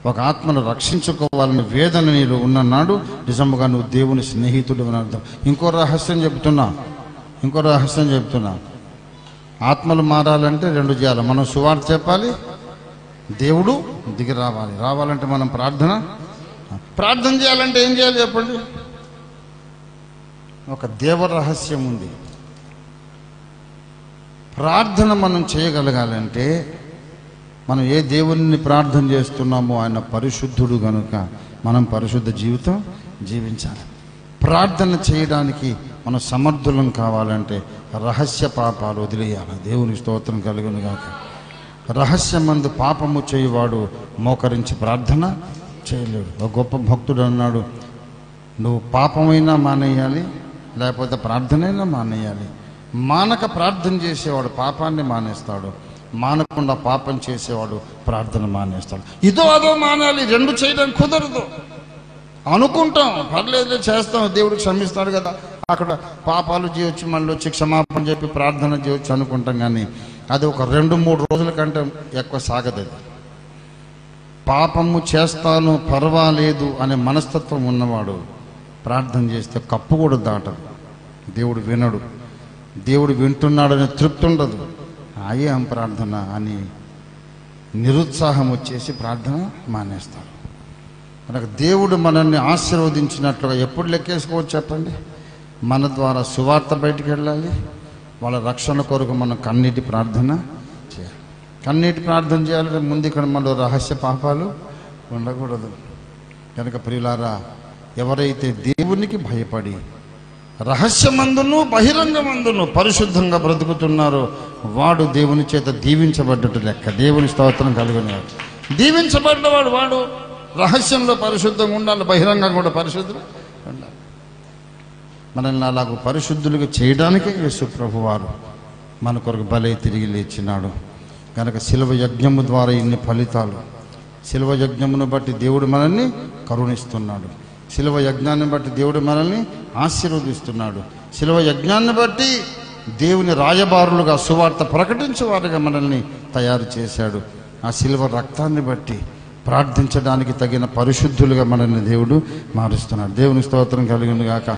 ఒక ఆత్మను రక్షించుకోవాలని వేదన నీలో ఉన్ననాడు నిజముగా నువ్వు దేవుని స్నేహితుడు అని అర్థం. ఇంకో రహస్యం చెప్తున్నా. ఆత్మలు మారాలంటే రెండు చేయాలి. మనం సువార్త చెప్పాలి, దేవుడు దిగి రావాలంటే మనం ప్రార్థన చేయాలంటే ఏం చేయాలి చెప్పండి? ఒక దేవ రహస్యం ఉంది. ప్రార్థన మనం చేయగలగాలంటే మనం ఏ దేవుని ప్రార్థన చేస్తున్నామో ఆయన పరిశుద్ధుడు కనుక మనం పరిశుద్ధ జీవితం జీవించాలి. ప్రార్థన చేయడానికి మనం సమర్థులం కావాలంటే రహస్య పాపాలు వదిలేయాలి. దేవుని స్తోత్రం కలుగును గాక. రహస్యమందు పాపము చేయువాడు మోకరించి ప్రార్థన చేయలేడు. ఒక గొప్ప భక్తుడు అన్నాడు, నువ్వు పాపమైనా మానేయాలి, లేకపోతే ప్రార్థనైనా మానేయాలి. మానక ప్రార్థన చేసేవాడు పాపాన్ని మానేస్తాడు, మానకుండా పాపం చేసేవాడు ప్రార్థన మానేస్తాడు. ఇదో అదో మానాలి, రెండు చేయడం కుదరదు. అనుకుంటాం పర్లేదు చేస్తాం, దేవుడు క్షమిస్తాడు కదా, అక్కడ పాపాలు చేయొచ్చు, మళ్ళీ వచ్చి క్షమాపణ చెప్పి ప్రార్థన చేయొచ్చు అనుకుంటాం. కానీ అది ఒక 2-3 రోజుల కంటే ఎక్కువ సాగదు. పాపము చేస్తాను పర్వాలేదు అనే మనస్తత్వం ఉన్నవాడు ప్రార్థన చేస్తే కప్పు కూడా దాటదు. దేవుడు వినడు, దేవుడు వింటున్నాడని తృప్తి ఉండదు. అయ్యాం ప్రార్థన అని నిరుత్సాహం వచ్చేసి ప్రార్థన మానేస్తాడు. మనకు దేవుడు మనల్ని ఆశీర్వదించినట్లుగా ఎప్పుడు లెక్కేసుకోవచ్చు చెప్పండి? మన ద్వారా సువార్త బయటికి వెళ్ళాలి, వాళ్ళ రక్షణ కొరకు మనం కన్నీటి ప్రార్థన చేయాలి. కన్నీటి ప్రార్థన చేయాలంటే ముందు ఇక్కడ మనలో రహస్య పాపాలు ఉండకూడదు. కనుక ప్రియులారా, ఎవరైతే దేవునికి భయపడి రహస్యమందును బహిరంగమందును పరిశుద్ధంగా బ్రతుకుతున్నారో వాడు దేవుని చేత దీవించబడ్డట్టు లెక్క. దేవుని స్తోత్రం కలుగునేవాడు దీవించబడ్డవాడు. వాడు రహస్యంలో పరిశుద్ధంగా ఉండాలి, బహిరంగంగా కూడా పరిశుద్ధంగా ఉండాలి. మనల్ని అలాగూ పరిశుద్ధులుగా చేయడానికే యేసు ప్రభు వారు మన కొరకు బలై తిరిగి లేచినాడు. కనుక శిలువ యజ్ఞము ద్వారా ఇన్ని ఫలితాలు. శిలువ యజ్ఞమును బట్టి దేవుడు మనల్ని కరుణిస్తున్నాడు. శిలువ యజ్ఞాన్ని బట్టి దేవుడు మనల్ని ఆశీర్వదిస్తున్నాడు. శిలువ యజ్ఞాన్ని బట్టి దేవుని రాయబారులుగా సువార్త ప్రకటించేవారుగా మనల్ని తయారు చేశాడు. ఆ శిలువ రక్తాన్ని బట్టి ప్రార్థించడానికి తగిన పరిశుద్ధులుగా మనల్ని దేవుడు మారుస్తున్నాడు. దేవుని స్తోత్రం కలుగును గాక.